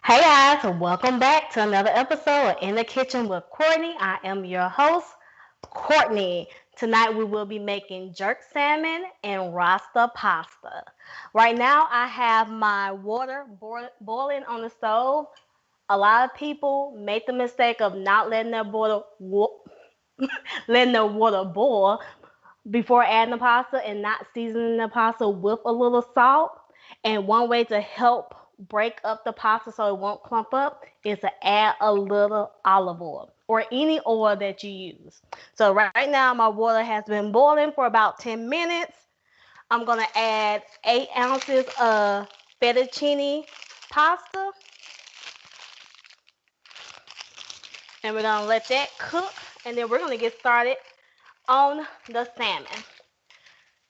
Hey guys, welcome back to another episode of In the Kitchen with Courtney. I am your host, Courtney. Tonight we will be making jerk salmon and Rasta pasta. Right now I have my water boiling on the stove. A lot of people make the mistake of not letting letting their water boil before adding the pasta and not seasoning the pasta with a little salt. And one way to help break up the pasta so it won't clump up is to add a little olive oil or any oil that you use. So right now my water has been boiling for about 10 minutes. I'm going to add 8 ounces of fettuccine pasta, and we're going to let that cook, and then we're going to get started on the salmon.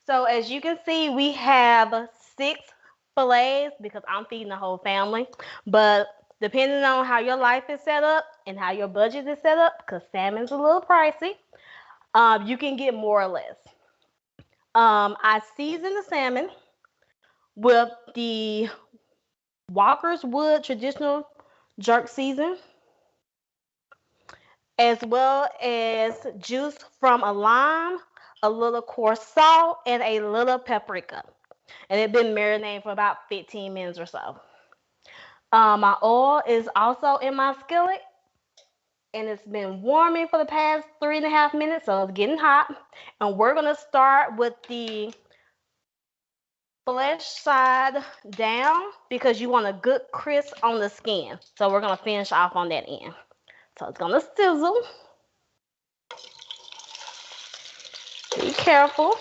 So as you can see, we have 6 fillets because I'm feeding the whole family. But depending on how your life is set up and how your budget is set up, because salmon's a little pricey, you can get more or less. I season the salmon with the Walker's Wood traditional jerk season, as well as juice from a lime, a little coarse salt, and a little paprika. And it's been marinating for about 15 minutes or so. My oil is also in my skillet, and it's been warming for the past 3.5 minutes, so it's getting hot. And we're gonna start with the flesh side down because you want a good crisp on the skin. So we're gonna finish off on that end. So it's gonna sizzle. Be careful.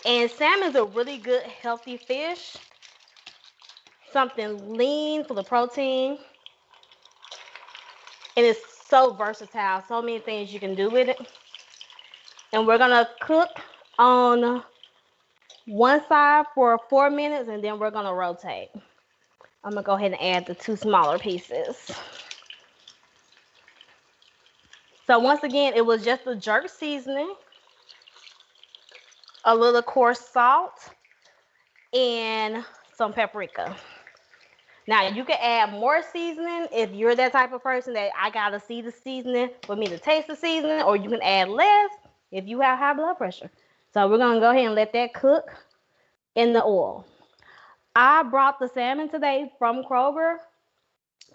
And salmon is a really good healthy fish. Something lean for the protein. And it's so versatile. So many things you can do with it. And we're gonna cook on one side for 4 minutes, and then we're gonna rotate. I'm gonna go ahead and add the 2 smaller pieces. So once again, it was just a jerk seasoning, a little coarse salt, and some paprika. Now you can add more seasoning if you're that type of person that I gotta see the seasoning for me to taste the seasoning, or you can add less if you have high blood pressure. So we're gonna go ahead and let that cook in the oil. I brought the salmon today from Kroger.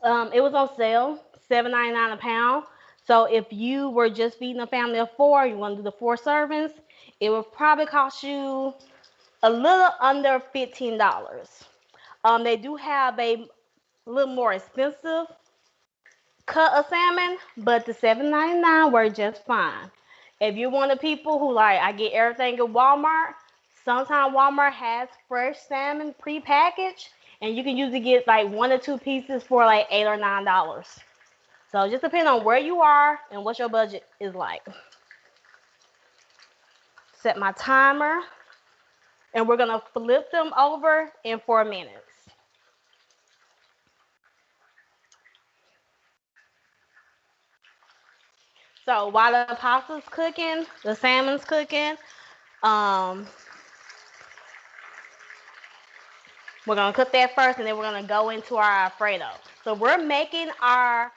It was on sale, $7.99 a pound. So if you were just feeding a family of 4, you want to do the 4 servings, it would probably cost you a little under $15. They do have a little more expensive cut of salmon, but the $7.99 were just fine. If you're one of the people who like, I get everything at Walmart, sometimes Walmart has fresh salmon pre-packaged, and you can usually get like 1 or 2 pieces for like $8 or $9. So it just depends on where you are and what your budget is like. Set my timer, and we're gonna flip them over in 4 minutes. So while the pasta's cooking, the salmon's cooking, um, we're gonna cook that first, and then we're gonna go into our Alfredo. So we're making our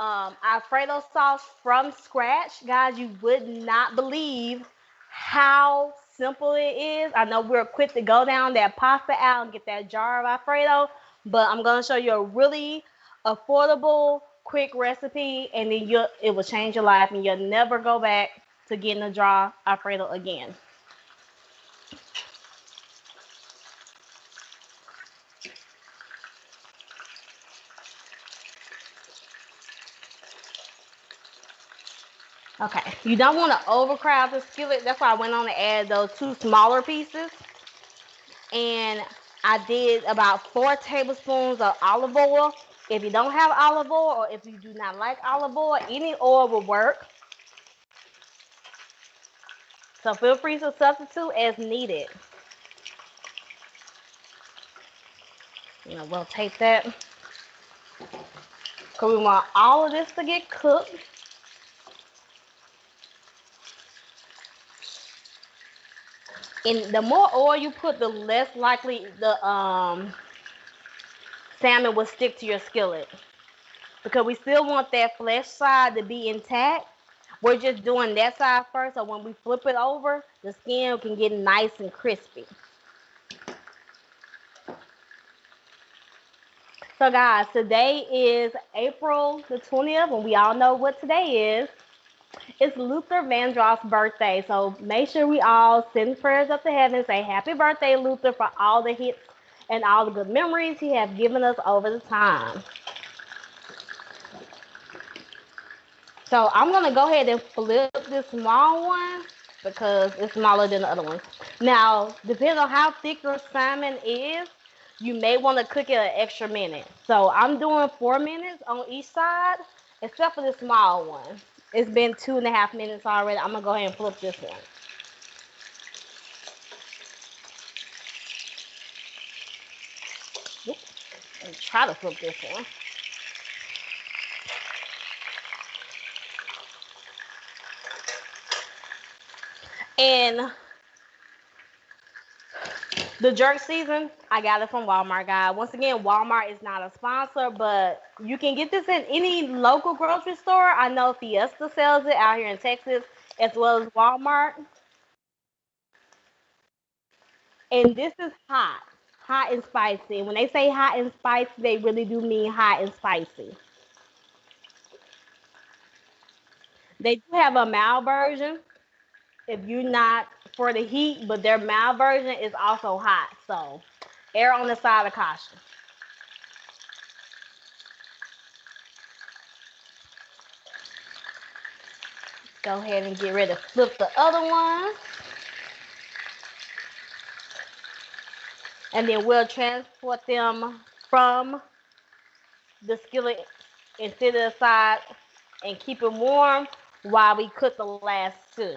Alfredo sauce from scratch, guys. You would not believe how simple it is. I know we're quick to go down that pasta out and get that jar of Alfredo, but I'm gonna show you a really affordable, quick recipe, and then it will change your life, and you'll never go back to getting a jar Alfredo again. Okay, you don't want to overcrowd the skillet. That's why I went on to add those 2 smaller pieces. And I did about 4 tablespoons of olive oil. If you don't have olive oil, or if you do not like olive oil, any oil will work. So feel free to substitute as needed. Rotate that. Because we want all of this to get cooked. And the more oil you put, the less likely the salmon will stick to your skillet. Because we still want that flesh side to be intact. We're just doing that side first, so when we flip it over, the skin can get nice and crispy. So guys, today is April the 20th, and we all know what today is. It's Luther Vandross's birthday, so make sure we all send prayers up to heaven, say happy birthday, Luther, for all the hits and all the good memories he has given us over the time. So I'm going to go ahead and flip this small one because it's smaller than the other ones. Now, depending on how thick your salmon is, you may want to cook it an extra minute. So I'm doing 4 minutes on each side, except for the small one. It's been 2.5 minutes already. I'm going to go ahead and flip this one. Oops. Let me try to flip this one. And the jerk season, I got it from Walmart, guys. Once again, Walmart is not a sponsor, but you can get this in any local grocery store. I know Fiesta sells it out here in Texas, as well as Walmart. And this is hot and spicy. When they say hot and spicy, they really do mean hot and spicy. They do have a mild version if you're not for the heat, but their mild version is also hot. So err on the side of caution. Go ahead and get ready to flip the other one. And then we'll transport them from the skillet and sit it aside and keep it warm while we cook the last two.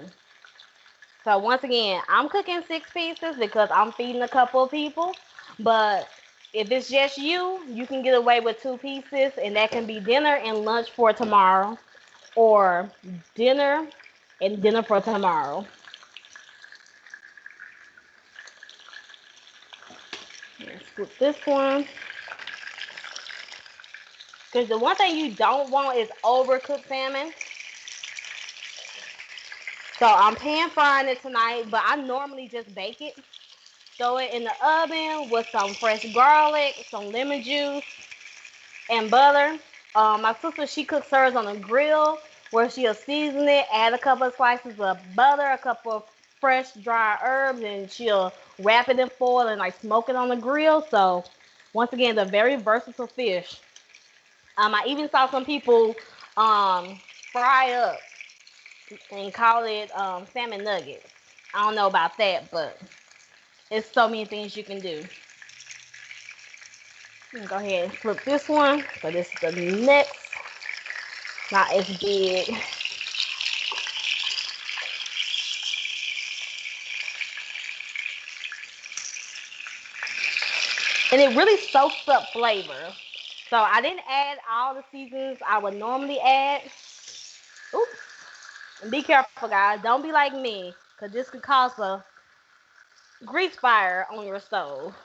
So once again, I'm cooking 6 pieces because I'm feeding a couple of people. But if it's just you, you can get away with 2 pieces, and that can be dinner and lunch for tomorrow, or dinner and dinner for tomorrow. Let's flip this one. Because the one thing you don't want is overcooked salmon. So I'm pan frying it tonight, but I normally just bake it. Throw it in the oven with some fresh garlic, some lemon juice, and butter. My sister, she cooks hers on a grill where she'll season it, add a couple of slices of butter, a couple of fresh dry herbs, and she'll wrap it in foil and like smoke it on the grill. So once again, it's a very versatile fish. I even saw some people fry up and call it salmon nuggets. I don't know about that, but it's so many things you can do. Go ahead and flip this one. So this is the next. Not as big. And it really soaks up flavor. So I didn't add all the seasonings I would normally add. Oops. And be careful, guys. Don't be like me, because this could cause a grease fire on your stove.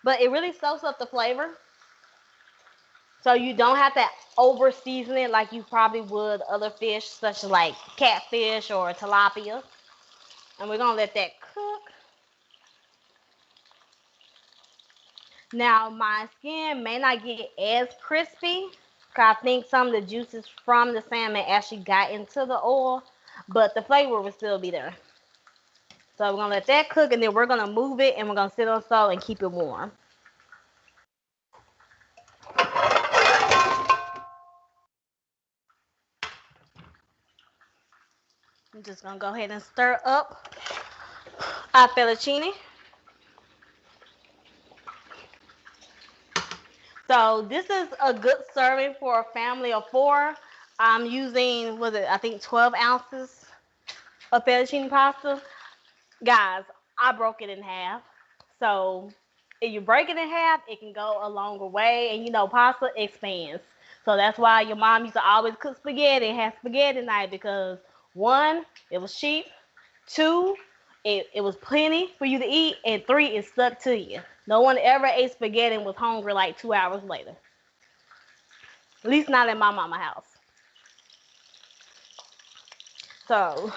But it really soaks up the flavor. So you don't have to over season it like you probably would other fish, such as like catfish or tilapia. And we're going to let that cook. Now, my skin may not get as crispy because I think some of the juices from the salmon actually got into the oil, but the flavor will still be there. So we're going to let that cook, and then we're going to move it, and we're going to sit on stove and keep it warm. I'm just going to go ahead and stir up our fettuccine. So this is a good serving for a family of 4. I'm using, I think 12 ounces of fettuccine pasta. Guys, I broke it in half. So if you break it in half, it can go a longer way. And you know, pasta expands. So that's why your mom used to always cook spaghetti and have spaghetti night, because 1, it was cheap. 2, it was plenty for you to eat, and 3, it stuck to you. No one ever ate spaghetti and was hungry like 2 hours later. At least not in my mama house. So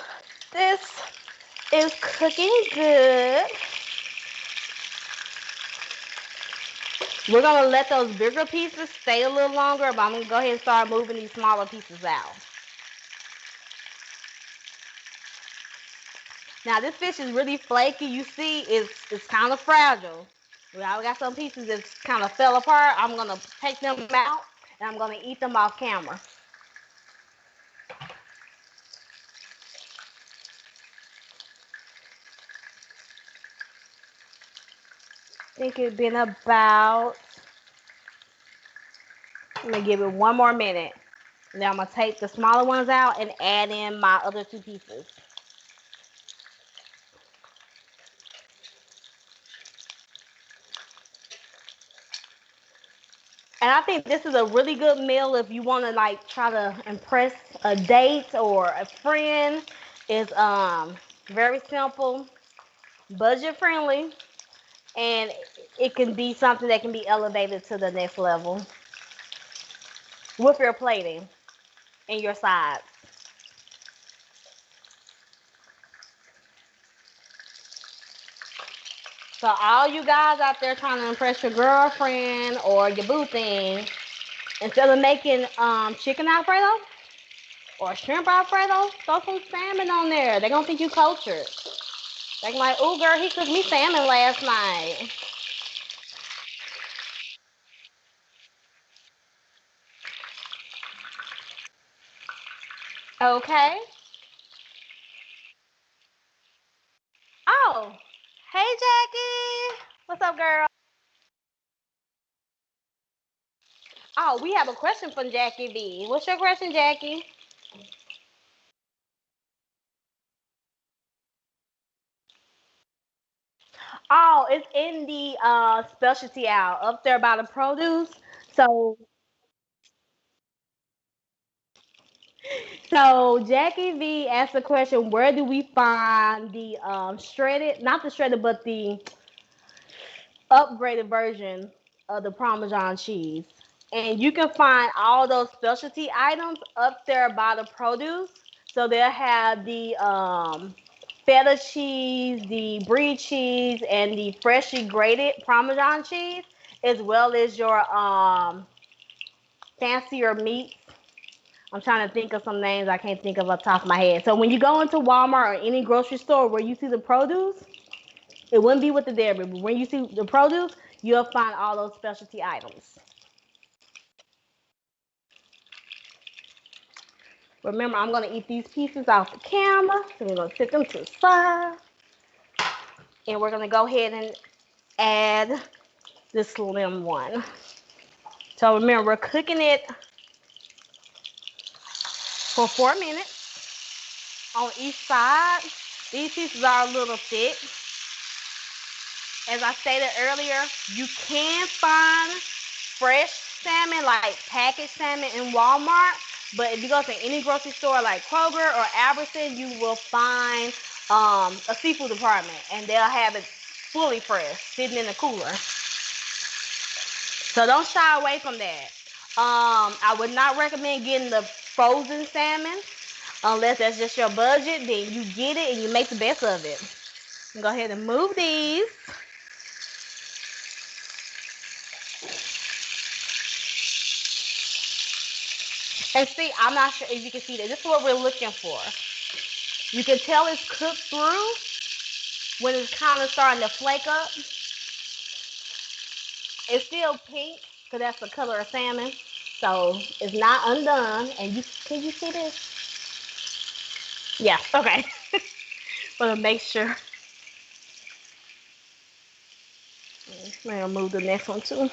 this is cooking good. We're gonna let those bigger pieces stay a little longer, but I'm gonna go ahead and start moving these smaller pieces out. Now this fish is really flaky. You see, it's kind of fragile. We got some pieces that kind of fell apart. I'm gonna take them out and I'm gonna eat them off camera. I think it's been about, I'm gonna give it 1 more minute. Now I'm gonna take the smaller ones out and add in my other 2 pieces. And I think this is a really good meal if you want to like try to impress a date or a friend. It's very simple, budget friendly, and it can be something that can be elevated to the next level with your plating and your sides. So all you guys out there trying to impress your girlfriend or your boo thing, instead of making chicken Alfredo or shrimp Alfredo, throw some salmon on there. They're gonna think you cultured. They're like, ooh girl, he cooked me salmon last night. Okay. Oh, hey Jackie. What's up, girl? Oh, we have a question from Jackie B. What's your question, Jackie? Oh, it's in the specialty aisle up there by the produce. So so Jackie V asked the question, where do we find the shredded, not the shredded, but the upgraded version of the Parmesan cheese? And you can find all those specialty items up there by the produce. So they'll have the feta cheese, the brie cheese, and the freshly grated Parmesan cheese, as well as your fancier meats. I'm trying to think of some names I can't think of off the top of my head. So when you go into Walmart or any grocery store where you see the produce, it wouldn't be with the dairy, but when you see the produce, you'll find all those specialty items. Remember, I'm gonna eat these pieces off the camera. So we're gonna sit them to the side. And we're gonna go ahead and add the slim one. So remember, we're cooking it for 4 minutes on each side. These pieces are a little thick. As I stated earlier, you can find fresh salmon, like packaged salmon in Walmart. But if you go to any grocery store like Kroger or Albertson, you will find a seafood department, and they'll have it fully fresh, sitting in the cooler. So don't shy away from that. I would not recommend getting the frozen salmon unless that's just your budget. Then you get it and you make the best of it. Go ahead and move these. And see, I'm not sure if you can see that. This is what we're looking for. You can tell it's cooked through when it's kind of starting to flake up. It's still pink because that's the color of salmon. So it's not undone. And can you see this? Yeah, okay. But to make sure. I'm gonna move the next one too.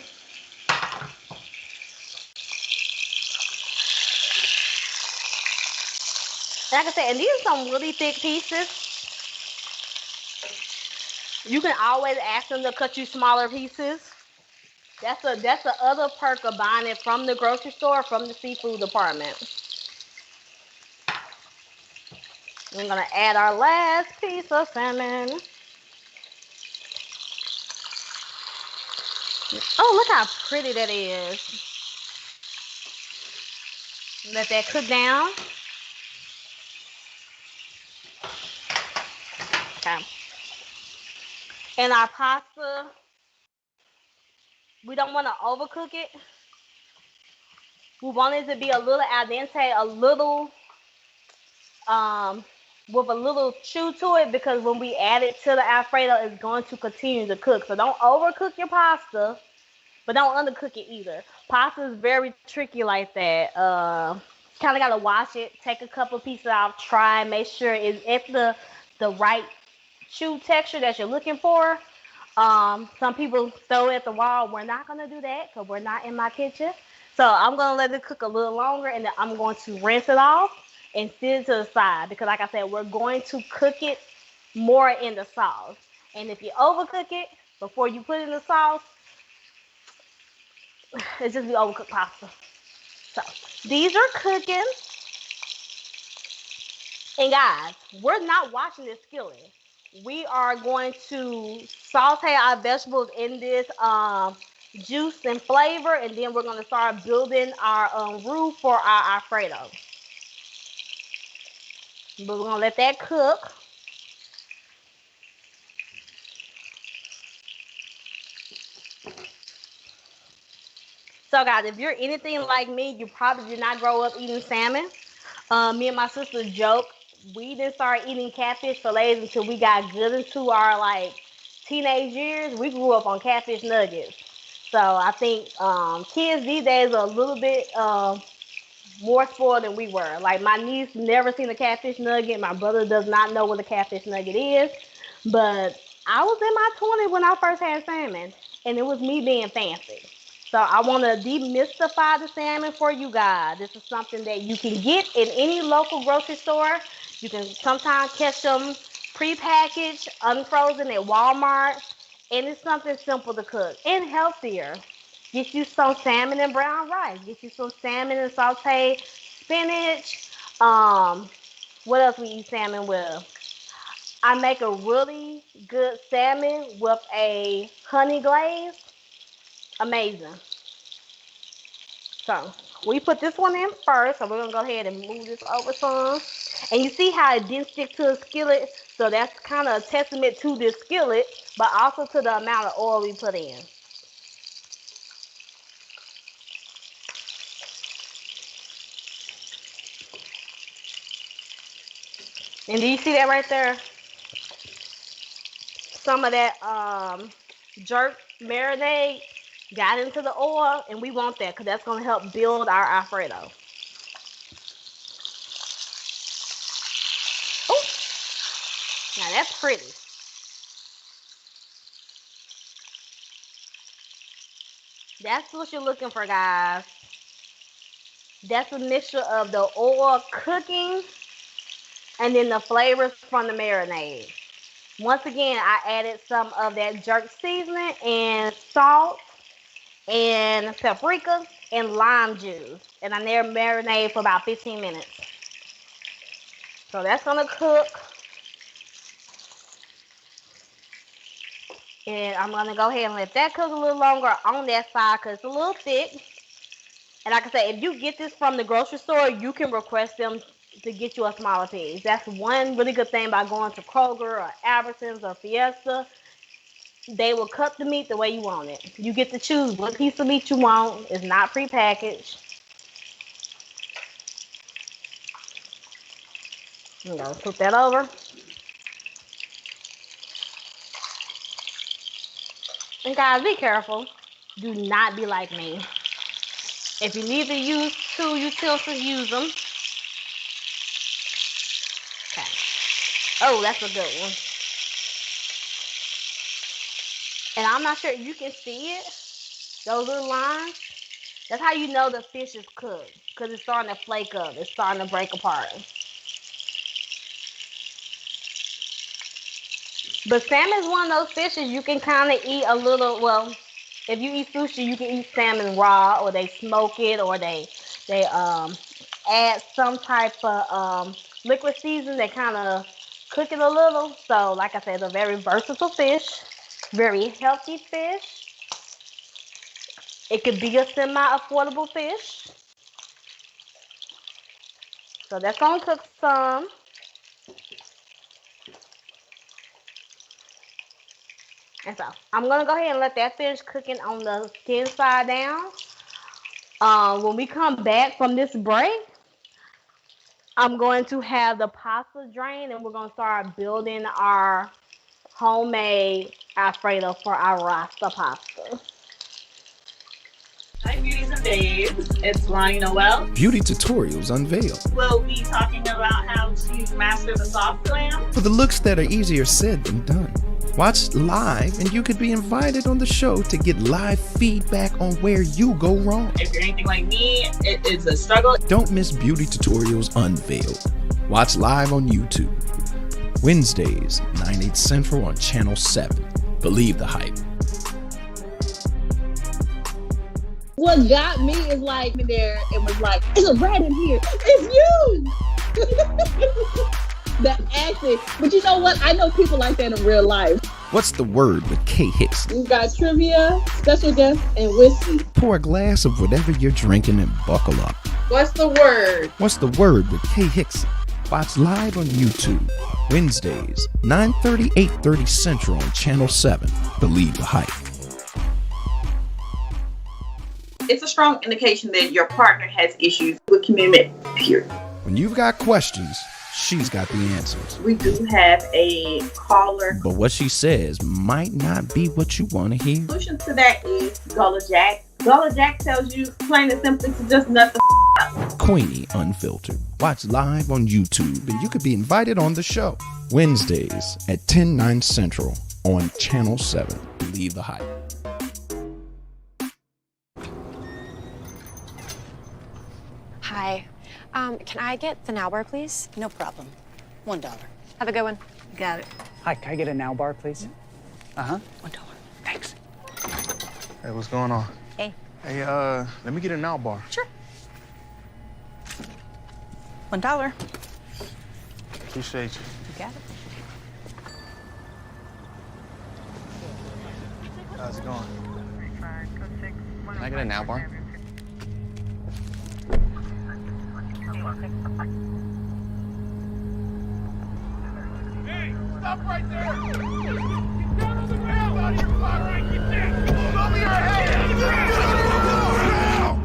Like I said, and these are some really thick pieces. You can always ask them to cut you smaller pieces. That's the other perk of buying it from the grocery store, from the seafood department. We're gonna add our last piece of salmon. Oh, look how pretty that is. Let that cook down. Okay. And our pasta, we don't want to overcook it. We want it to be a little al dente, a little um, with a little chew to it, because when we add it to the Alfredo, it's going to continue to cook. So don't overcook your pasta, but don't undercook it either. Pasta is very tricky like that. Kind of gotta wash it, take a couple pieces out, try, make sure it's at the right chew texture that you're looking for. Some people throw it at the wall. We're not gonna do that because we're not in my kitchen. So I'm gonna let it cook a little longer, and then I'm going to rinse it off and sit it to the side, because like I said, we're going to cook it more in the sauce. And if you overcook it before you put it in the sauce, it's just be overcooked pasta. So these are cooking. And guys, we're not washing this skillet. We are going to saute our vegetables in this juice and flavor, and then we're going to start building our roux for our Alfredo. But we're going to let that cook. So guys, if you're anything like me, you probably did not grow up eating salmon. Me and my sister joke, we didn't start eating catfish fillets until we got good into our like teenage years. We grew up on catfish nuggets. So I think kids these days are a little bit more spoiled than we were. Like my niece never seen a catfish nugget. My brother does not know what a catfish nugget is. But I was in my 20s when I first had salmon, and it was me being fancy. So I want to demystify the salmon for you guys. This is something that you can get in any local grocery store. You can sometimes catch them prepackaged, unfrozen at Walmart. And it's something simple to cook and healthier. Get you some salmon and brown rice. Get you some salmon and sauteed spinach. What else we eat salmon with? I make a really good salmon with a honey glaze. Amazing. So we put this one in first. So we're gonna go ahead and move this over some. And you see how it didn't stick to the skillet? So that's kind of a testament to this skillet, but also to the amount of oil we put in. And do you see that right there? Some of that jerk marinade got into the oil, and we want that because that's going to help build our Alfredo. Oh, now that's pretty. That's what you're looking for, guys. That's a mixture of the oil cooking and then the flavors from the marinade. Once again, I added some of that jerk seasoning and salt and paprika and lime juice. And I marinate for about 15 minutes. So that's going to cook. And I'm going to go ahead and let that cook a little longer on that side because it's a little thick. And like I said, if you get this from the grocery store, you can request them to get you a smaller piece. That's one really good thing about going to Kroger or Albertsons or Fiesta. They will cut the meat the way you want it. You get to choose what piece of meat you want. It's not prepackaged. I'm going to put that over. And guys, be careful. Do not be like me. If you need to use 2 utensils, use them. Okay. Oh, that's a good one. And I'm not sure if you can see it. Those little lines. That's how you know the fish is cooked. Because it's starting to flake up. It's starting to break apart. But salmon is one of those fishes you can kind of eat a little, well, if you eat sushi, you can eat salmon raw, or they smoke it, or they add some type of liquid seasoning that kind of cook it a little. So like I said, it's a very versatile fish, very healthy fish. It could be a semi-affordable fish. So that's gonna cook some. And so I'm gonna go ahead and let that finish cooking on the skin side down. When we come back from this break, I'm going to have the pasta drain and we're gonna start building our homemade Alfredo for our Rasta pasta. Hi, beauties and babes. It's Ronnie Noel. Beauty tutorials unveiled. We'll be talking about how to master the soft glam. For the looks that are easier said than done. Watch live and you could be invited on the show to get live feedback on where you go wrong. If you're anything like me, it is a struggle. Don't miss Beauty Tutorials Unveiled. Watch live on YouTube. Wednesdays, 9/8 Central on Channel 7. Believe the hype. What got me is like there and was like, "There's a rat in here. It's you." The acting, but you know what? I know people like that in real life. What's the word with Kay Hicks? We've got trivia, special guests, and whiskey. Pour a glass of whatever you're drinking and buckle up. What's the word? What's the word with Kay Hicks? Watch live on YouTube. Wednesdays, 9:30, 8:30 Central on Channel 7. Believe the hype. It's a strong indication that your partner has issues with commitment, period. When you've got questions, she's got the answers. We do have a caller. But what she says might not be what you want to hear. The solution to that is Gullah Jack. Gullah Jack tells you plain and simply to just nut the up. Courtney Unfiltered. Watch live on YouTube and you could be invited on the show. Wednesdays at 10/9 Central on Channel 7. Believe the hype. Hi. Can I get the now bar, please? No problem. $1. Have a good one. Got it. Hi, can I get a now bar, please? $1. Thanks. Hey, what's going on? Hey. Hey, let me get a now bar. Sure. $1. Appreciate you. You got it. How's it going? Can I get a now bar? Hey, stop right there! Get down on the ground out here, Fire! Get down! Over your head! Now!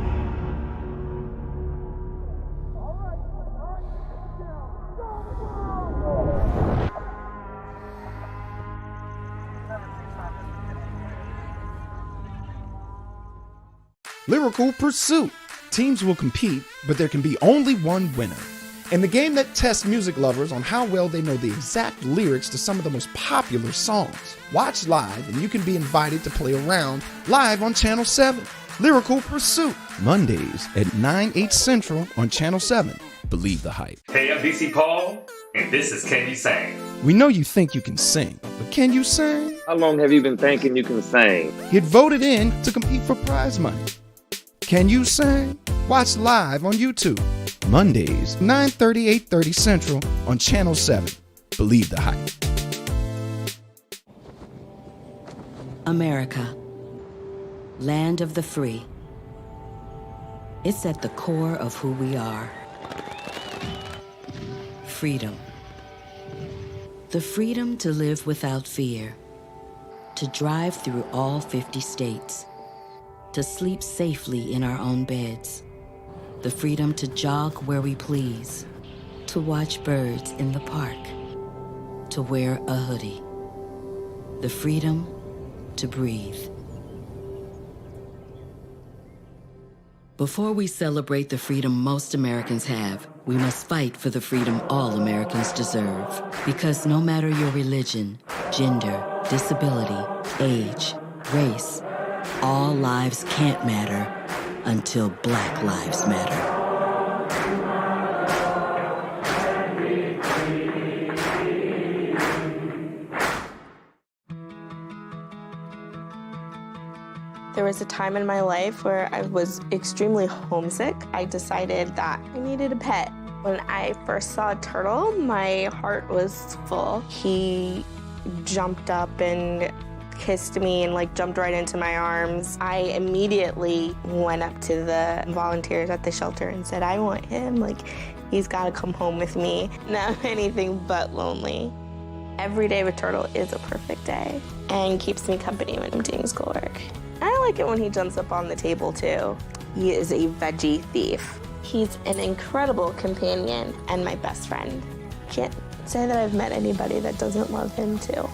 Lyrical Pursuit. Teams will compete, but there can be only one winner. In the game that tests music lovers on how well they know the exact lyrics to some of the most popular songs. Watch live and you can be invited to play around live on Channel 7. Lyrical Pursuit. Mondays at 9/8 Central on Channel 7. Believe the hype. Hey, I'm BC Paul, and this is Can You Sing? We know you think you can sing, but can you sing? How long have you been thinking you can sing? Get voted in to compete for prize money. Can you sing? Watch live on YouTube. Mondays, 9:30, 8:30 Central on Channel 7. Believe the hype. America, land of the free. It's at the core of who we are. Freedom. The freedom to live without fear, to drive through all 50 states, to sleep safely in our own beds, the freedom to jog where we please, to watch birds in the park, to wear a hoodie, the freedom to breathe. Before we celebrate the freedom most Americans have, we must fight for the freedom all Americans deserve. Because no matter your religion, gender, disability, age, race, all lives can't matter until Black Lives Matter. There was a time in my life where I was extremely homesick. I decided that I needed a pet. When I first saw Turtle, my heart was full. He jumped up and kissed me and like jumped right into my arms. I immediately went up to the volunteers at the shelter and said, I want him. Like, he's got to come home with me. Now I'm anything but lonely. Every day with Turtle is a perfect day and keeps me company when I'm doing schoolwork. I like it when he jumps up on the table too. He is a veggie thief. He's an incredible companion and my best friend. Can't say that I've met anybody that doesn't love him too.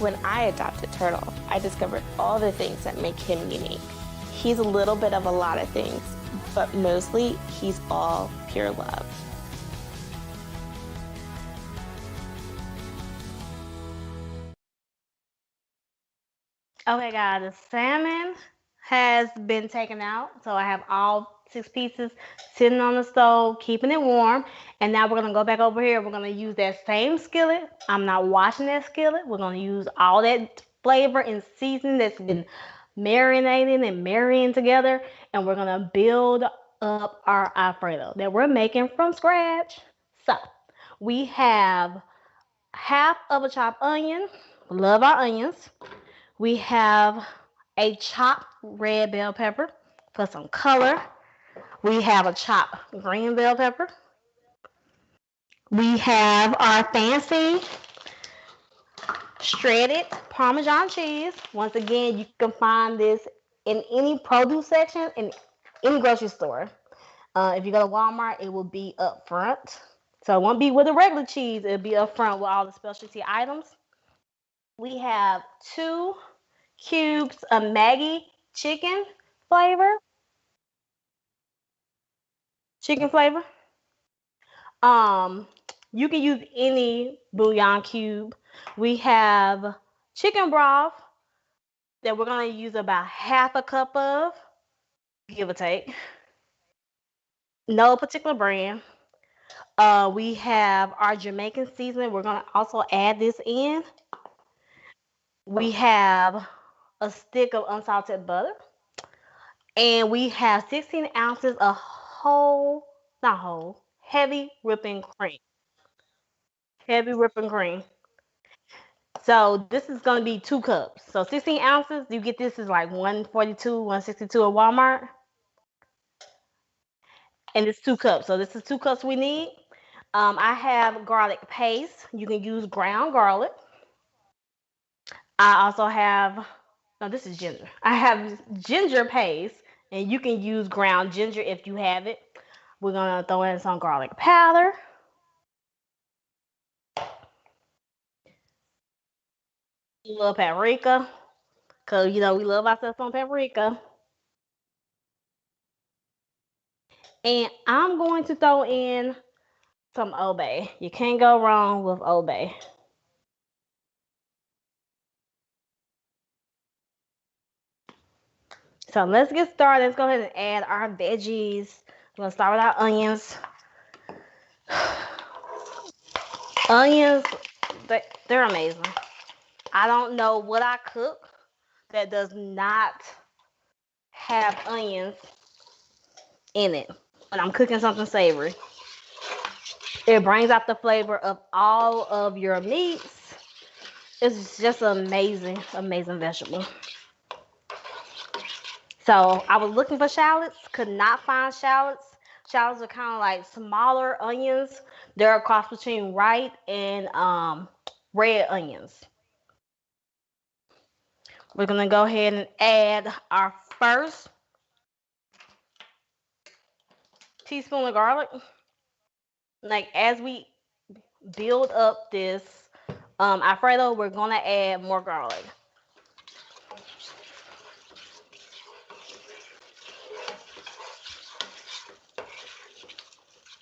When I adopted Turtle, I discovered all the things that make him unique. He's a little bit of a lot of things, but mostly he's all pure love. Okay, guys, the salmon has been taken out. So I have all 6 pieces sitting on the stove, keeping it warm. And now we're going to go back over here. We're going to use that same skillet. I'm not washing that skillet. We're going to use all that flavor and seasoning that's been marinating and marrying together. And we're going to build up our Alfredo that we're making from scratch. So we have half of a chopped onion. Love our onions. We have a chopped red bell pepper for some color. We have a chopped green bell pepper. We have our fancy shredded Parmesan cheese. Once again, you can find this in any produce section in any grocery store. If you go to Walmart, it will be up front. So it won't be with the regular cheese. It'll be up front with all the specialty items. We have 2 cubes of Maggi chicken flavor. Chicken flavor. Um, you can use any bouillon cube. We have chicken broth that we're gonna use about half a cup of, give or take. No particular brand. We have our Jamaican seasoning. We're gonna also add this in. We have a stick of unsalted butter, and we have 16 ounces of heavy whipping cream. Heavy whipping cream. So this is gonna be 2 cups. So 16 ounces, you get this is like 142, 162 at Walmart. And it's 2 cups. So this is 2 cups we need. I have garlic paste. You can use ground garlic. I also have, no, this is ginger. I have ginger paste, and you can use ground ginger if you have it. We're gonna throw in some garlic powder. A little paprika, cause you know we love ourselves some paprika. And I'm going to throw in some Obey. You can't go wrong with Obey. So let's get started. Let's go ahead and add our veggies. We're gonna start with our onions. Onions, they're amazing. I don't know what I cook that does not have onions in it when I'm cooking something savory. It brings out the flavor of all of your meats. It's just an amazing, amazing vegetable. So I was looking for shallots, could not find shallots. Shallots are kind of like smaller onions. They're a cross between white and red onions. We're gonna go ahead and add our first teaspoon of garlic. Like as we build up this Alfredo, we're gonna add more garlic.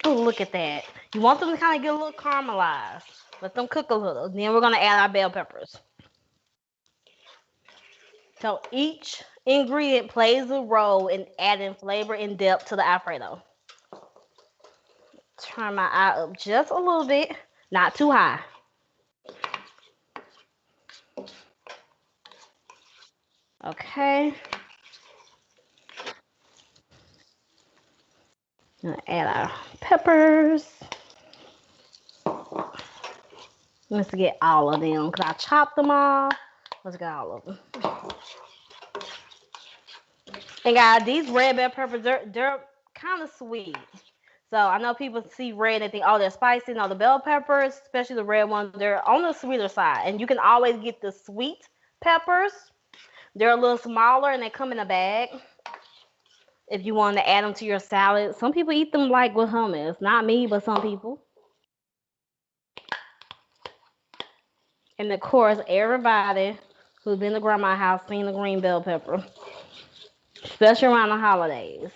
Oh, look at that. You want them to kind of get a little caramelized. Let them cook a little. Then we're gonna add our bell peppers. So each ingredient plays a role in adding flavor and depth to the Alfredo. Turn my eye up just a little bit, not too high. Okay. Gonna add our peppers. Let's get all of them because I chopped them all. Let's get all of them. And guys, these red bell peppers, they're kind of sweet. So I know people see red and think, oh, they're spicy. No, the bell peppers, especially the red ones, they're on the sweeter side. And you can always get the sweet peppers. They're a little smaller and they come in a bag. If you want to add them to your salad. Some people eat them like with hummus. Not me, but some people. And of course, everybody who's been to grandma's house seen the green bell pepper. Especially around the holidays.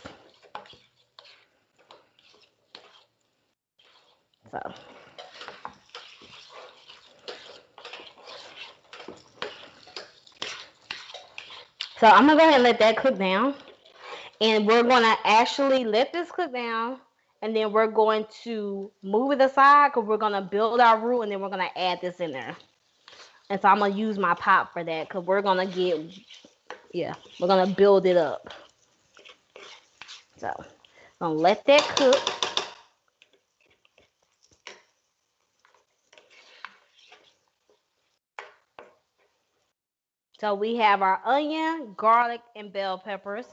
So I'm going to go ahead and let that cook down. And we're going to actually let this cook down. And then we're going to move it aside because we're going to build our roux and then we're going to add this in there. And so I'm going to use my pot for that because we're going to we're going to build it up. So I'm going to let that cook. So we have our onion, garlic, and bell peppers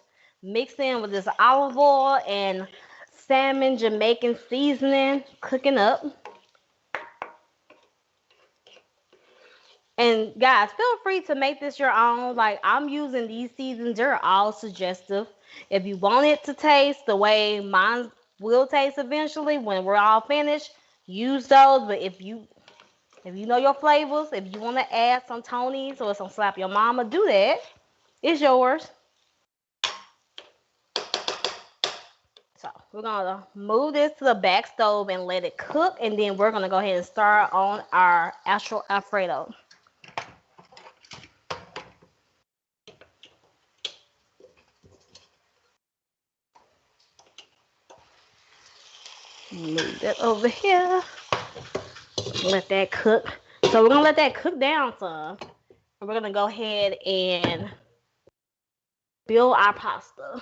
mixed in with this olive oil and salmon Jamaican seasoning cooking up. And guys, feel free to make this your own. Like I'm using these seasons, they're all suggestive. If you want it to taste the way mine will taste eventually when we're all finished, use those. But if you know your flavors, if you want to add some Tony's or some Slap Your Mama, do that. It's yours. So we're gonna move this to the back stove and let it cook, and then we're gonna go ahead and start on our actual Alfredo. Move that over here. Let that cook. So we're gonna let that cook down some. And we're gonna go ahead and build our pasta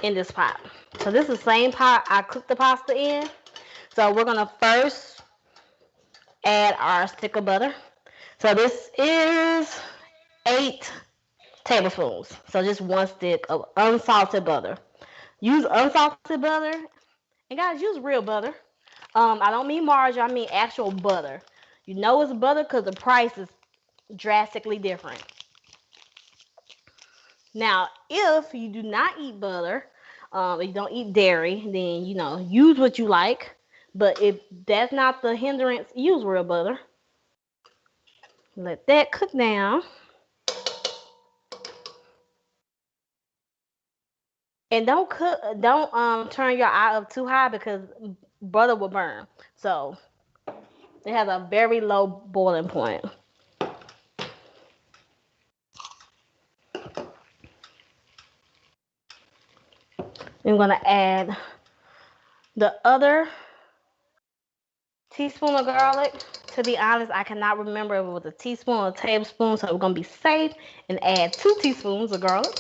in this pot. So this is the same pot I cooked the pasta in. So we're gonna first add our stick of butter. So this is 8 tablespoons. So just 1 stick of unsalted butter. Use unsalted butter. And guys, use real butter. I don't mean margarine, I mean actual butter. You know it's butter because the price is drastically different. Now, if you do not eat butter, if you don't eat dairy, then, use what you like. But if that's not the hindrance, use real butter. Let that cook down. And don't turn your eye up too high because butter will burn. So it has a very low boiling point. I'm going to add the other teaspoon of garlic. To be honest, I cannot remember if it was a teaspoon or a tablespoon, so we're going to be safe and add 2 teaspoons of garlic.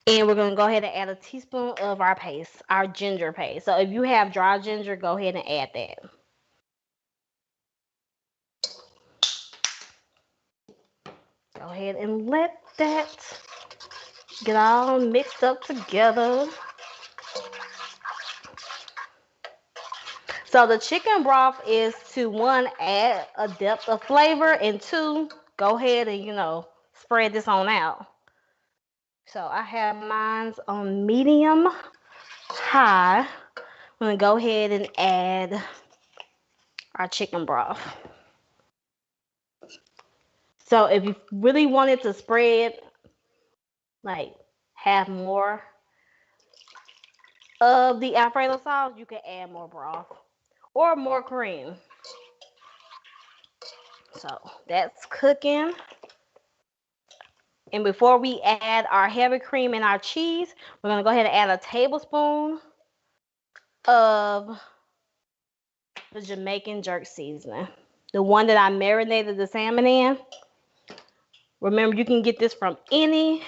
And we're going to go ahead and add a teaspoon of our paste, our ginger paste. So if you have dry ginger, go ahead and add that. Go ahead and let that get all mixed up together. So the chicken broth is to 1, add a depth of flavor, and 2, go ahead and, spread this on out. So I have mine on medium high. I'm going to go ahead and add our chicken broth. So if you really wanted to spread, like have more of the Alfredo sauce, you can add more broth or more cream. So that's cooking. And before we add our heavy cream and our cheese, we're going to go ahead and add a tablespoon of the Jamaican jerk seasoning. The one that I marinated the salmon in. Remember, you can get this from any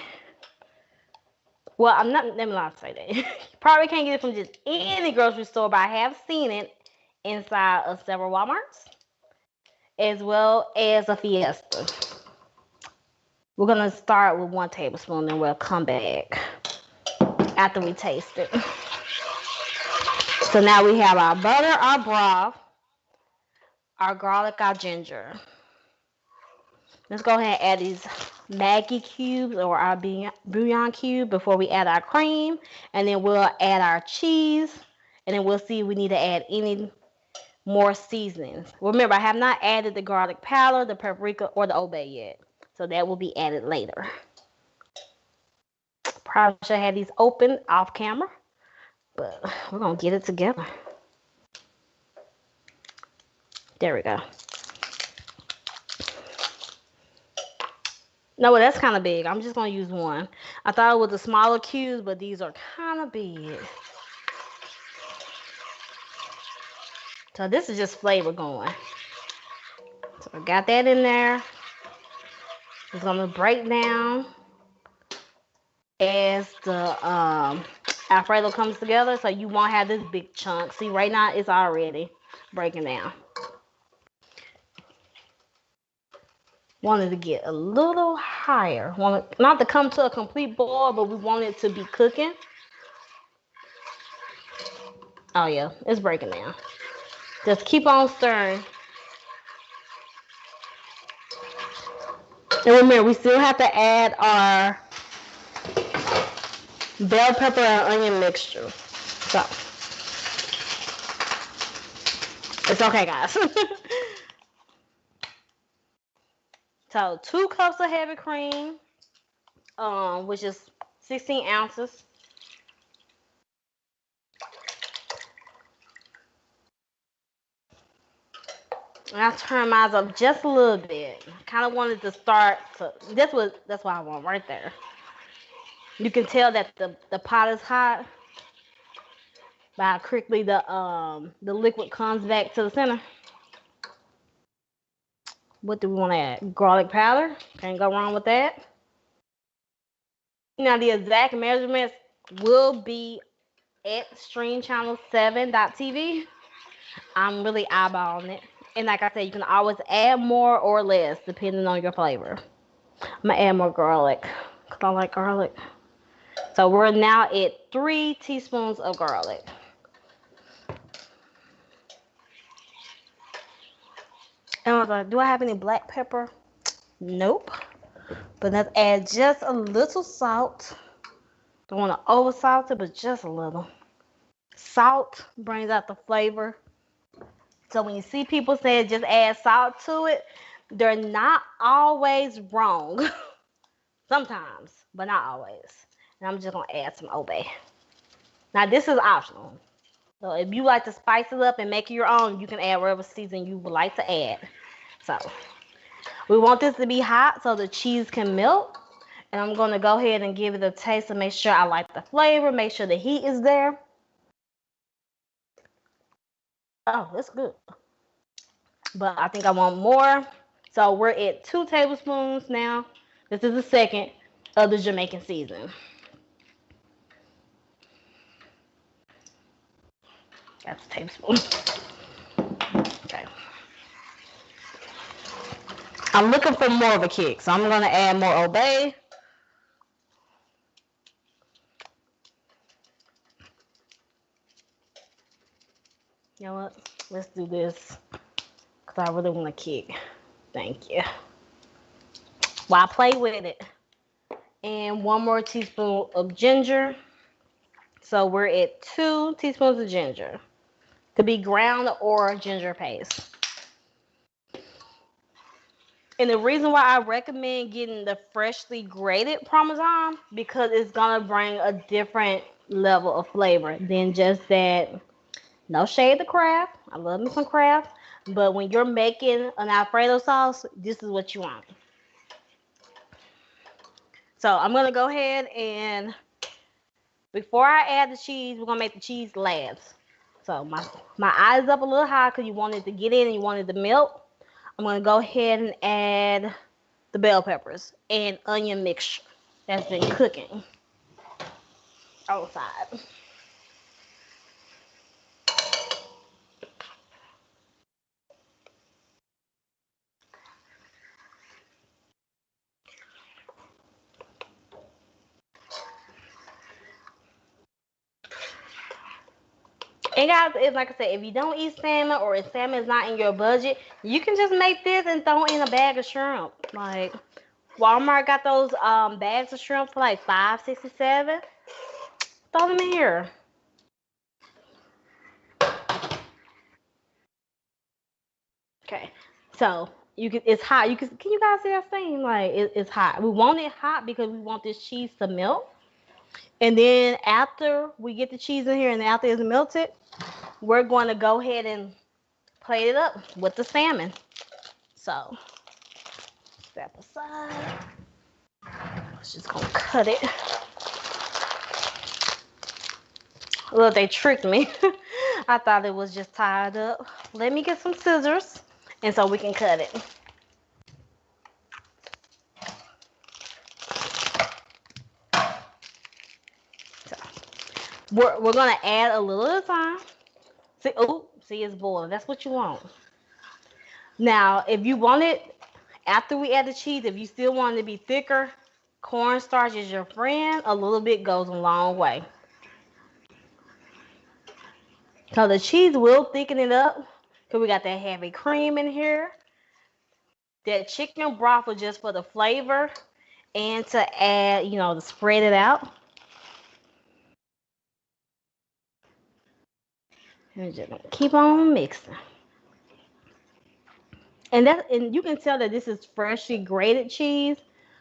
Well, I'm not. Let me not say that. You probably can't get it from just any grocery store, but I have seen it inside of several Walmarts, as well as a Fiesta. We're gonna start with 1 tablespoon, and we'll come back after we taste it. So now we have our butter, our broth, our garlic, our ginger. Let's go ahead and add these Maggi cubes or our bouillon cube before we add our cream, and then we'll add our cheese, and then we'll see if we need to add any more seasonings. Remember, I have not added the garlic powder, the paprika, or the Old Bay yet, so that will be added later. Probably should have these open off camera, but we're gonna get it together. There we go. No, that's kind of big. I'm just gonna use 1. I thought it was the smaller cubes, but these are kind of big. So this is just flavor going. So I got that in there. It's gonna break down as the Alfredo comes together, so you won't have this big chunk. See, right now it's already breaking down. Wanted to get a little higher. Want not to come to a complete boil, but we want it to be cooking. Oh yeah, it's breaking down. Just keep on stirring. And remember, we still have to add our bell pepper and onion mixture. So it's okay, guys. So 2 cups of heavy cream, which is 16 ounces. And I turn mine up just a little bit. Kind of wanted to start to. That's what I want right there. You can tell that the pot is hot by how quickly the liquid comes back to the center. What do we want to add? Garlic powder. Can't go wrong with that. Now the exact measurements will be at streamchannel7.tv. I'm really eyeballing it. And like I said, you can always add more or less depending on your flavor. I'm gonna add more garlic because I like garlic. So we're now at 3 teaspoons of garlic. And I was like, do I have any black pepper? Nope. But let's add just a little salt. Don't want to over salt it, but just a little. Salt brings out the flavor. So when you see people say just add salt to it, they're not always wrong. Sometimes, but not always. And I'm just going to add some Old Bay. Now, this is optional. So if you like to spice it up and make it your own, you can add whatever seasoning you would like to add. So we want this to be hot so the cheese can melt. And I'm going to go ahead and give it a taste to make sure I like the flavor, make sure the heat is there. Oh, that's good. But I think I want more. So we're at 2 tablespoons now. This is the second of the Jamaican seasoning. That's a tablespoon. Okay. I'm looking for more of a kick, so I'm going to add more Old Bay. You know what? Let's do this because I really want a kick. Thank you. While I play with it. And 1 more teaspoon of ginger. So we're at 2 teaspoons of ginger. Could be ground or ginger paste. And the reason why I recommend getting the freshly grated Parmesan, because it's going to bring a different level of flavor than just that. No shade to Kraft. I love me some Kraft. But when you're making an Alfredo sauce, this is what you want. So I'm going to go ahead and before I add the cheese, we're going to make the cheese last. So my eyes up a little high because you want it to get in and you want it to melt. I'm going to go ahead and add the bell peppers and onion mixture that's been cooking. outside. And guys, it's like I said, if you don't eat salmon or if salmon is not in your budget, you can just make this and throw in a bag of shrimp. Like Walmart got those bags of shrimp for like $5.67. Throw them in here. Okay, so it's hot. Can you guys see that thing? Like it's hot. We want it hot because we want this cheese to melt. And then after we get the cheese in here and after it's melted, we're going to go ahead and plate it up with the salmon. So step aside. Just gonna cut it. Look, they tricked me. I thought it was just tied up. Let me get some scissors and so we can cut it. So, we're gonna add a little at a time. See, it's boiling. That's what you want. Now, if you want it, after we add the cheese, if you still want it to be thicker, cornstarch is your friend. A little bit goes a long way. So the cheese will thicken it up because we got that heavy cream in here. That chicken broth was just for the flavor and to add, to spread it out. And just keep on mixing. And you can tell that this is freshly grated cheese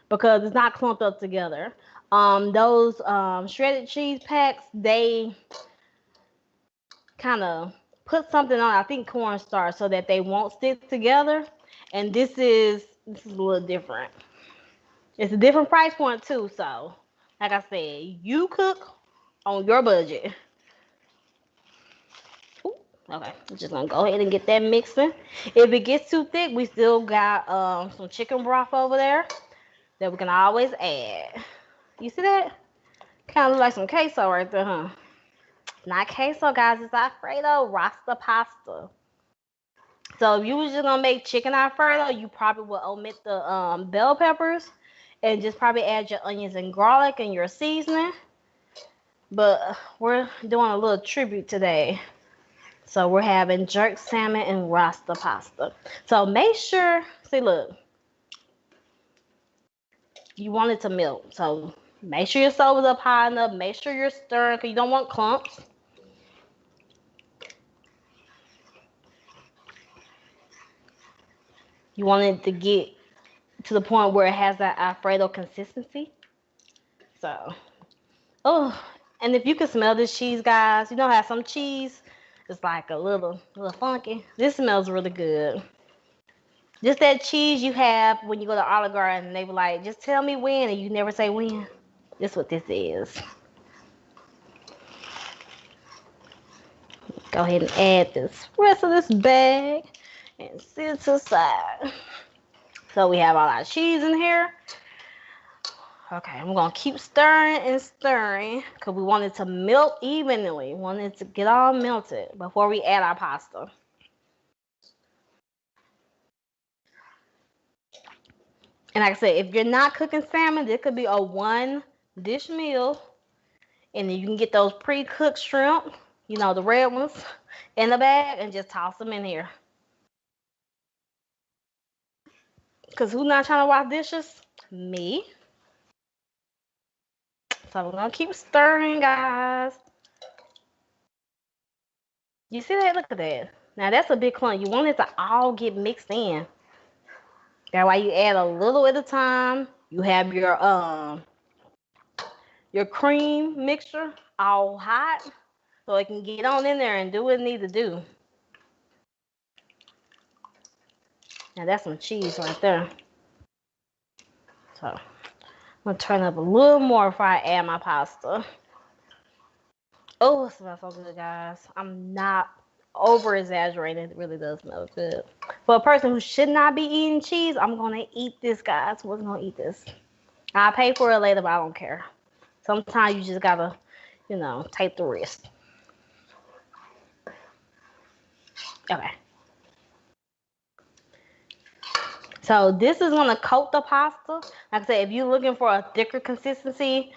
because it's not clumped up together. Those shredded cheese packs, they kind of put something on, I think cornstarch, so that they won't stick together. And this is a little different. It's a different price point too. So, like I said, you cook on your budget. Ooh, okay, I'm just gonna go ahead and get that mixing. If it gets too thick, we still got some chicken broth over there that we can always add. You see that? Kind of look like some queso right there, huh? Not queso, guys. It's Alfredo Rasta pasta. So if you was just gonna make chicken Alfredo, you probably would omit the bell peppers and just probably add your onions and garlic and your seasoning. But we're doing a little tribute today. So we're having jerk salmon and Rasta pasta. So make sure, see, look, you want it to melt. So make sure your stove is up high enough. Make sure you're stirring because you don't want clumps. You want it to get to the point where it has that Alfredo consistency. So, and if you can smell this cheese, guys, you know how some cheese is like a little funky. This smells really good. Just that cheese you have when you go to Olive Garden and they were like, just tell me when, and you never say when. That's what this is. Go ahead and add this rest of this bag and sit it to the side. So we have all our cheese in here. Okay, I'm gonna keep stirring and stirring because we want it to melt evenly. We want it to get all melted before we add our pasta. And like I said, if you're not cooking salmon, this could be a one dish meal. And then you can get those pre-cooked shrimp, the red ones, in the bag and just toss them in here. Because who's not trying to wash dishes? Me. So we're going to keep stirring, guys. You see that? Look at that. Now, that's a big clump. You want it to all get mixed in. That's why you add a little at a time. You have your cream mixture all hot so it can get on in there and do what it needs to do. Now, that's some cheese right there. So, I'm going to turn up a little more before I add my pasta. Oh, it smells so good, guys. I'm not over-exaggerating. It really does smell good. For a person who should not be eating cheese, I'm going to eat this, guys. We're going to eat this. I'll pay for it later, but I don't care. Sometimes you just got to, take the risk. Okay. So this is gonna coat the pasta. Like I said, if you're looking for a thicker consistency,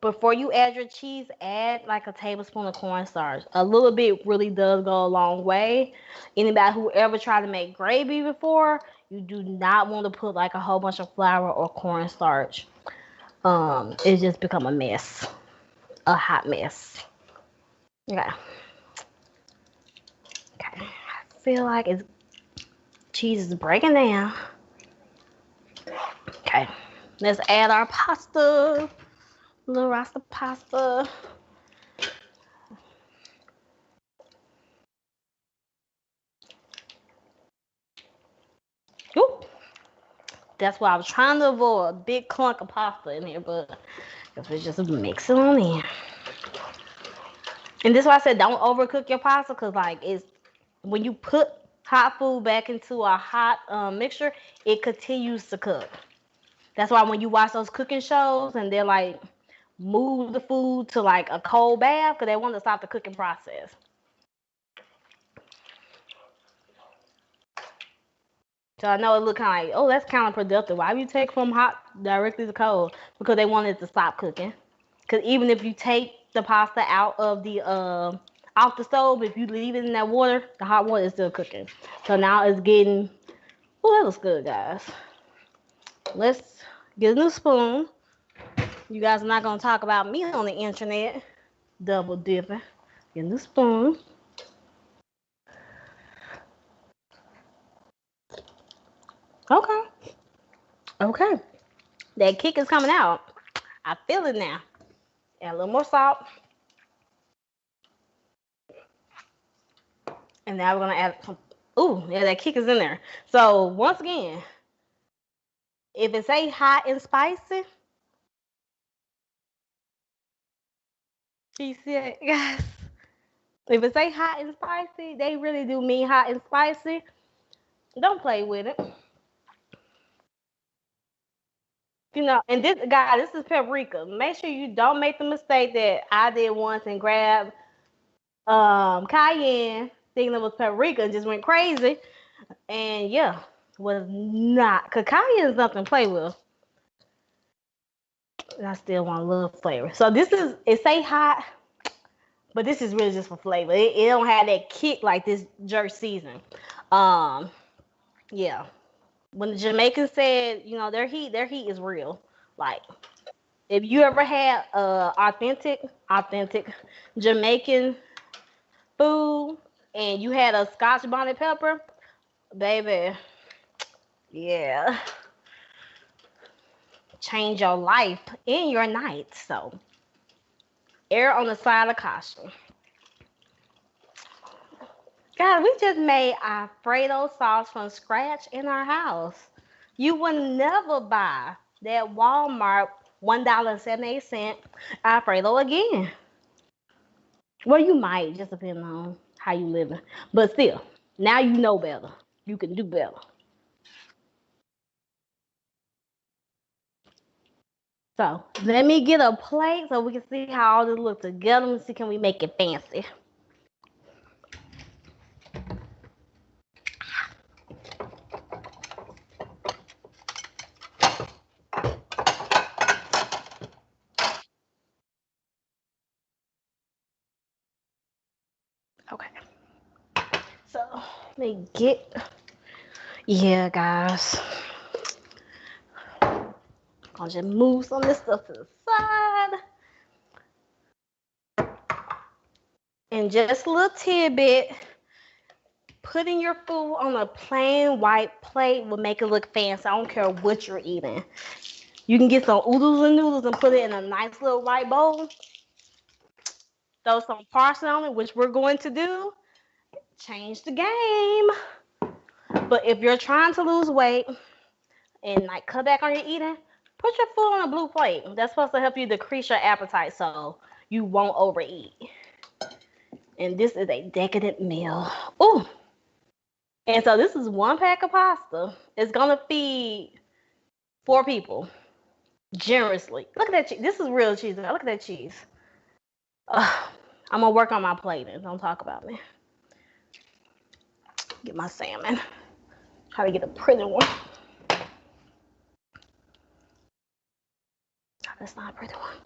before you add your cheese, add like a tablespoon of cornstarch. A little bit really does go a long way. Anybody who ever tried to make gravy before, you do not want to put like a whole bunch of flour or cornstarch. It just become a mess, a hot mess. Okay. Okay. I feel like cheese is breaking down. Okay. Let's add our pasta. Little Rasta pasta. Ooh. That's why I was trying to avoid a big clunk of pasta in here, but if it's just mix it on in. And this is why I said don't overcook your pasta, because like when you put hot food back into a hot mixture, it continues to cook. That's why when you watch those cooking shows and they're like move the food to like a cold bath, because they want to stop the cooking process. So I know it look kind of like, oh, that's counterproductive. Why would you take from hot directly to cold? Because they wanted it to stop cooking. Because even if you take the pasta out of the off the stove, if you leave it in that water, the hot water is still cooking. So now it's getting, oh, that looks good, guys. Let's get a new spoon. You guys are not going to talk about me on the internet. Double dipping. Get a new spoon. Okay. Okay. That kick is coming out. I feel it now. Add a little more salt. And now we're going to add some. Ooh, yeah, that kick is in there. So, once again, if it say hot and spicy, you see it, guys? If it say hot and spicy, they really do mean hot and spicy. Don't play with it. And this is paprika. Make sure you don't make the mistake that I did once and grab cayenne, thinking it was paprika, and just went crazy. And yeah, was not. Cause cayenne is nothing to play with. And I still want a little flavor. So it say hot, but this is really just for flavor. It don't have that kick like this jerk season. Yeah. When the Jamaicans said, their heat is real. Like, if you ever had authentic Jamaican food and you had a Scotch bonnet pepper, baby, yeah, change your life and your night. So, err on the side of caution. God, we just made Alfredo sauce from scratch in our house. You would never buy that Walmart $1.78 Alfredo again. Well, you might, just depending on how you living. But still, now you know better. You can do better. So let me get a plate so we can see how all this looks together and see can we make it fancy. Okay. So let me guys. I'll just move some of this stuff to the side. And just a little tidbit, putting your food on a plain white plate will make it look fancy. I don't care what you're eating. You can get some oodles and noodles and put it in a nice little white bowl. Throw some parsley on it, which we're going to do. Change the game. But if you're trying to lose weight and like cut back on your eating, put your food on a blue plate. That's supposed to help you decrease your appetite so you won't overeat. And this is a decadent meal. Ooh. And so this is one pack of pasta. It's gonna feed 4 people. generously. Look at that cheese. This is real cheese. Look at that cheese. I'm gonna work on my plating. Don't talk about me. Get my salmon. Try to get a pretty one. That's not a pretty one.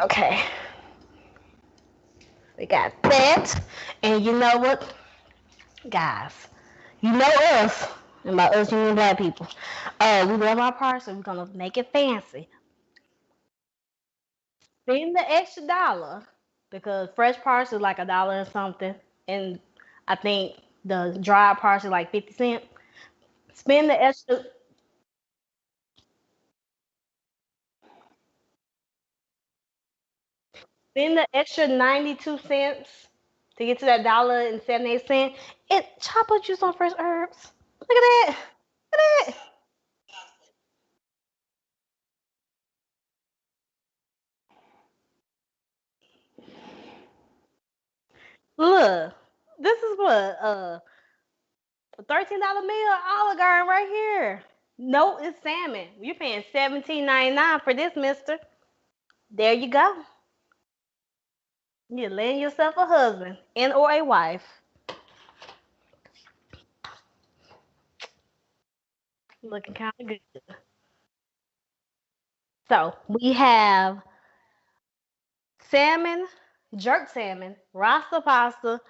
Okay. We got that. And you know what? Guys, you know us. And by us, you mean black people. We love our parsley. We're going to make it fancy. Spend the extra dollar because fresh parsley is like $1 and something. And I think the dried parsley like 50 cents. Spend the extra. Spend the extra 92 cents to get to that $1.78. And chop up you some fresh herbs. Look at that. Look at that. Look, this is what a $13 meal Olive Garden right here. No, it's salmon. You're paying $17.99 for this, mister. There you go. You're letting yourself a husband and or a wife. Looking kind of good. So we have salmon, jerk salmon, Rasta pasta,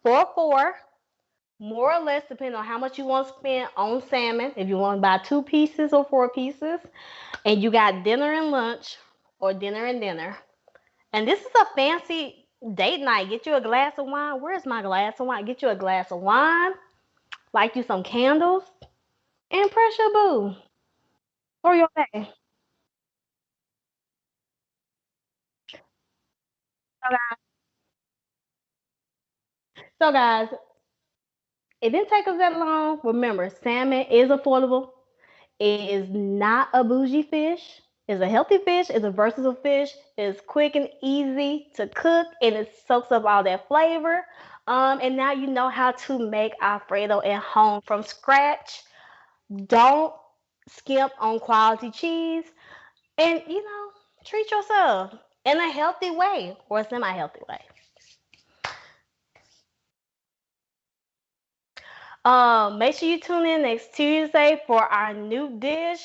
4 more or less depending on how much you want to spend on salmon. If you want to buy 2 pieces or 4 pieces, and you got dinner and lunch, or dinner and dinner. And this is a fancy date night. Get you a glass of wine. Where's my glass of wine? Get you a glass of wine, light you some candles, and press your boo for your day. So guys, it didn't take us that long. Remember, salmon is affordable. It is not a bougie fish. It's a healthy fish. It's a versatile fish. It's quick and easy to cook, and it soaks up all that flavor. And now you know how to make Alfredo at home from scratch. Don't skimp on quality cheese, and treat yourself in a healthy way or a semi-healthy way. Make sure you tune in next Tuesday for our new dish.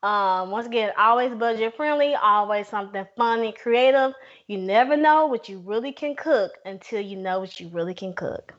Once again, always budget friendly, always something fun and creative. You never know what you really can cook until you know what you really can cook.